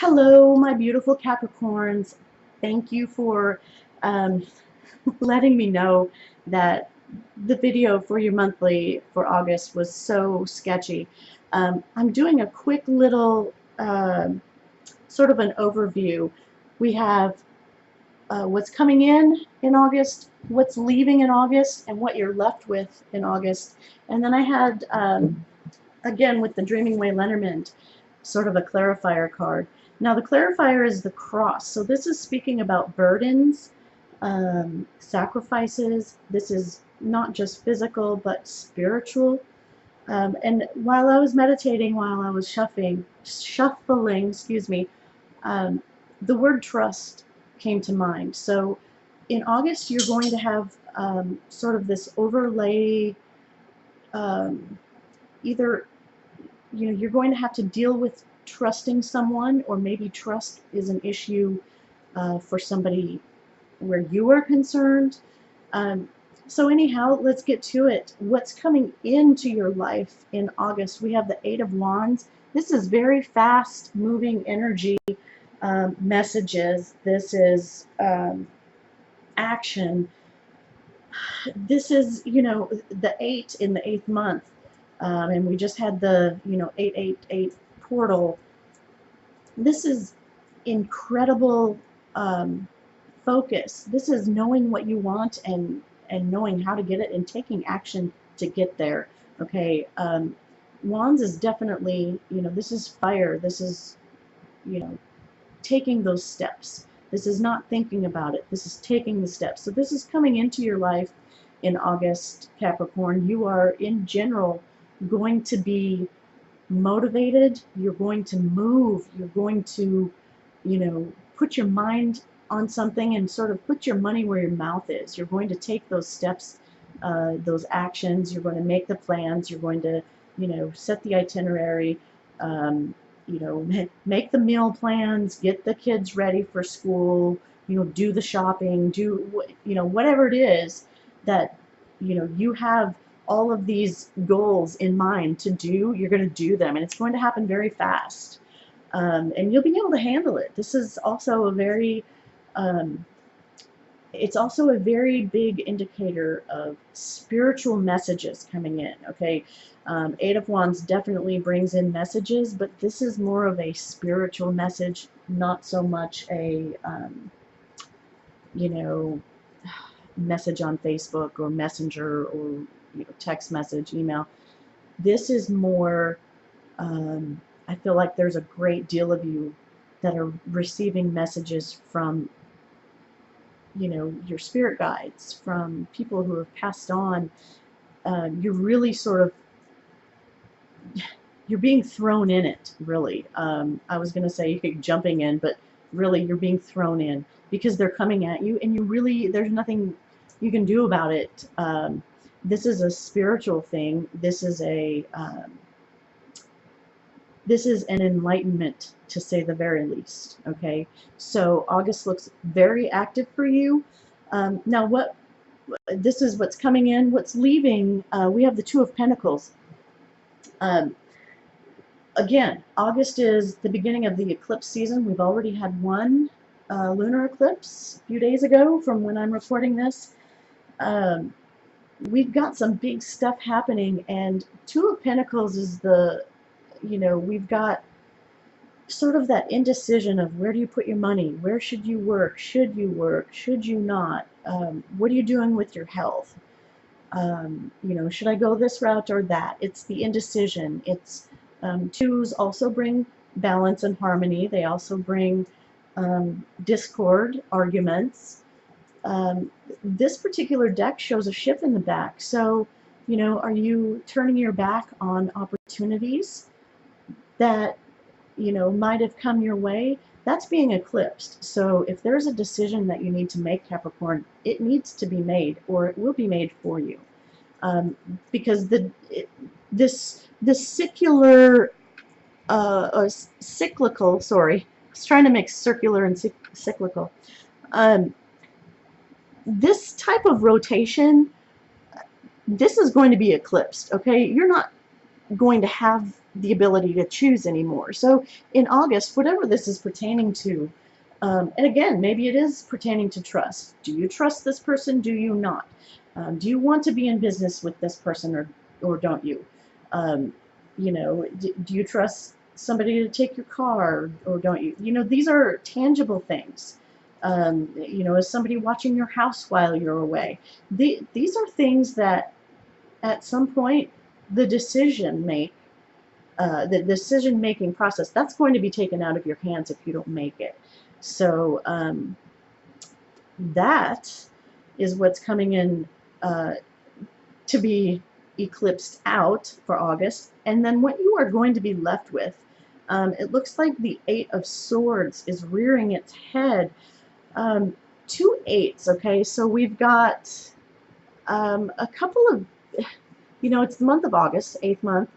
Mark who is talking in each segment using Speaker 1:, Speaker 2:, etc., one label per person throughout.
Speaker 1: Hello, my beautiful Capricorns. Thank you for um, letting me know that the video for your monthly for August was so sketchy. I'm doing a quick little sort of an overview. We have what's coming in August, what's leaving in August, and what you're left with in August. And then I had, again, with the Dreaming Way Lenormand, sort of a clarifier card. Now the clarifier is the cross. So this is speaking about burdens, sacrifices. This is not just physical, but spiritual. And while I was meditating, while I was shuffling, excuse me, um, the word trust came to mind. So in August, you're going to have sort of this overlay, um, either you're going to have to deal with trusting someone, or maybe trust is an issue for somebody where you are concerned. Um, so anyhow, let's get to it. What's coming into your life in August? We have the Eight of Wands. This is very fast moving energy, messages. This is action. This is, the 8 in the 8th month. And we just had the, 888 portal. This is incredible focus. This is knowing what you want and knowing how to get it and taking action to get there. Okay, Wands is definitely, this is fire. This is, taking those steps. This is not thinking about it. This is taking the steps. So this is coming into your life in August, Capricorn. You are, in general, going to be motivated. You're going to move. You're going to, put your mind on something and sort of put your money where your mouth is. You're going to take those steps, those actions. You're going to make the plans. You're going to, set the itinerary. Make the meal plans, get the kids ready for school, do the shopping, do, whatever it is that, you have all of these goals in mind to do, you're going to do them, and it's going to happen very fast. And you'll be able to handle it. This is also a very, it's also a very big indicator of spiritual messages coming in, okay? Eight of Wands definitely brings in messages, but this is more of a spiritual message, not so much a, message on Facebook or Messenger or text message, email. This is more, I feel like there's a great deal of you that are receiving messages from your spirit guides, from people who have passed on. You're really sort of, you're being thrown in it, really. I was going to say you're jumping in, but really you're being thrown in because they're coming at you, and there's nothing you can do about it. This is a spiritual thing. This is an enlightenment, to say the very least. Okay, so August looks very active for you. Now, this is what's coming in. What's leaving? We have the Two of Pentacles. Again, August is the beginning of the eclipse season. We've already had one lunar eclipse a few days ago from when I'm recording this. We've got some big stuff happening, and Two of Pentacles is the, we've got sort of that indecision of where do you put your money, where should you work, should you not, what are you doing with your health, should I go this route or that? It's the indecision. It's twos also bring balance and harmony. They also bring discord, arguments. This particular deck shows a ship in the back. So, are you turning your back on opportunities that, might have come your way? That's being eclipsed. So if there's a decision that you need to make, Capricorn, it needs to be made, or it will be made for you. Because this secular, cyclical, sorry, I was trying to mix circular and cyclical. This type of rotation, this is going to be eclipsed, okay? You're not going to have the ability to choose anymore. So in August, whatever this is pertaining to, and again, maybe it is pertaining to trust. Do you trust this person? Do you not? Do you want to be in business with this person, or don't you? Um, do you trust somebody to take your car, or don't you? These are tangible things. Is somebody watching your house while you're away? These are things that at some point the decision-making process, that's going to be taken out of your hands if you don't make it. So that is what's coming in to be eclipsed out for August. And then what you are going to be left with, it looks like the Eight of Swords is rearing its head. Two eights, okay? So we've got a couple of, it's the month of August, 8th month.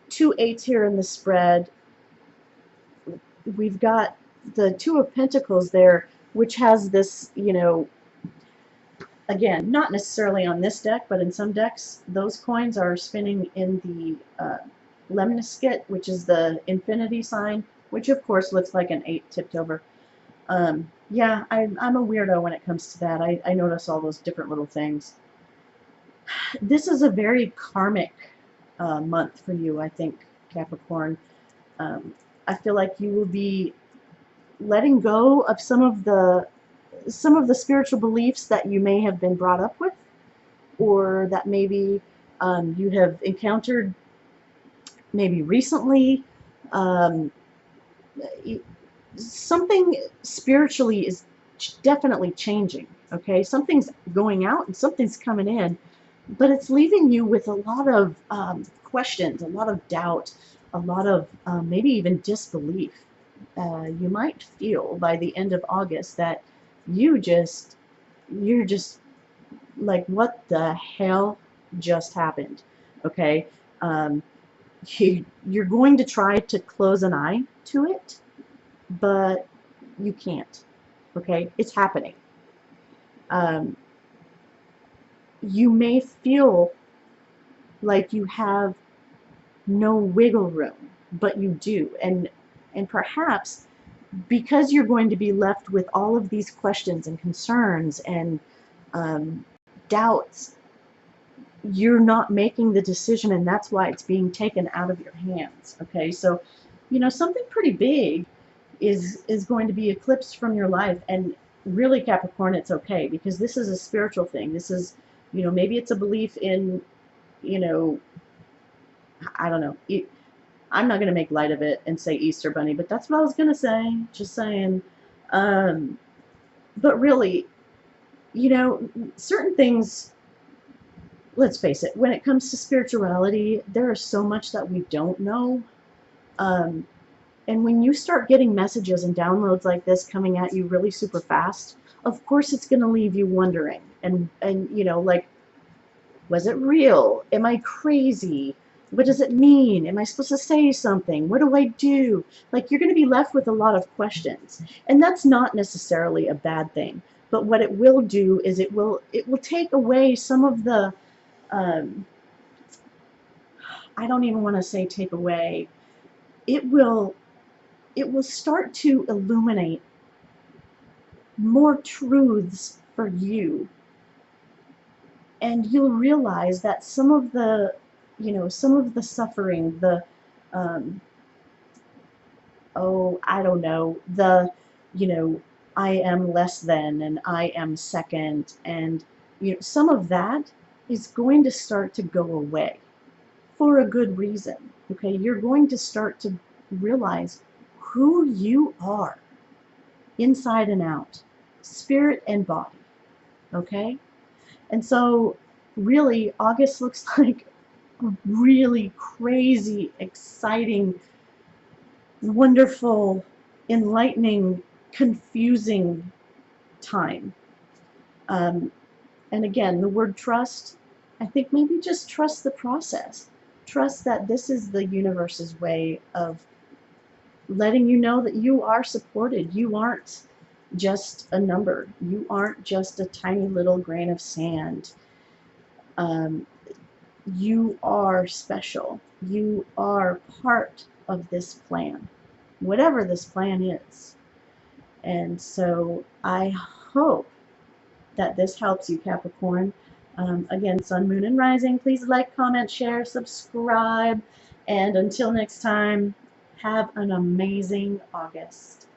Speaker 1: Two eights here in the spread. We've got the Two of Pentacles there, which has this, again, not necessarily on this deck, but in some decks, those coins are spinning in the lemniscate, which is the infinity sign, which of course looks like an 8 tipped over. Yeah, I'm a weirdo when it comes to that. I notice all those different little things. This is a very karmic month for you, I think, Capricorn. I feel like you will be letting go of some of the spiritual beliefs that you may have been brought up with, or that maybe you have encountered maybe recently. Something spiritually is definitely changing, okay? Something's going out and something's coming in, but it's leaving you with a lot of questions, a lot of doubt, a lot of maybe even disbelief. You might feel by the end of August that you're just like, what the hell just happened? Okay, you're going to try to close an eye to it, but you can't. Okay, it's happening. You may feel like you have no wiggle room, but you do, and perhaps because you're going to be left with all of these questions and concerns and doubts, you're not making the decision, and that's why it's being taken out of your hands. Okay, so something pretty big is going to be eclipsed from your life. And really, Capricorn, it's okay, because this is a spiritual thing. This is, maybe it's a belief in, I don't know. I'm not going to make light of it and say Easter Bunny, but that's what I was going to say. Just saying. But really, certain things, let's face it, when it comes to spirituality, there is so much that we don't know. And when you start getting messages and downloads like this coming at you really super fast, of course it's going to leave you wondering. And like, was it real? Am I crazy? What does it mean? Am I supposed to say something? What do I do? Like, you're going to be left with a lot of questions. And that's not necessarily a bad thing. But what it will do is it will take away some of the, I don't even want to say take away. It will start to illuminate more truths for you. And you'll realize that some of the suffering, the, I don't know, the, I am less than and I am second, and some of that is going to start to go away for a good reason. Okay, you're going to start to realize who you are inside and out, spirit and body. Okay, and so really August looks like a really crazy, exciting, wonderful, enlightening, confusing time. And again, the word trust, I think maybe just trust the process. Trust that this is the universe's way of letting you know that you are supported. You aren't just a number. You aren't just a tiny little grain of sand. You are special. You are part of this plan, whatever this plan is. And so I hope that this helps you, Capricorn. Again, Sun, Moon, and Rising. Please like, comment, share, subscribe. And until next time, have an amazing August.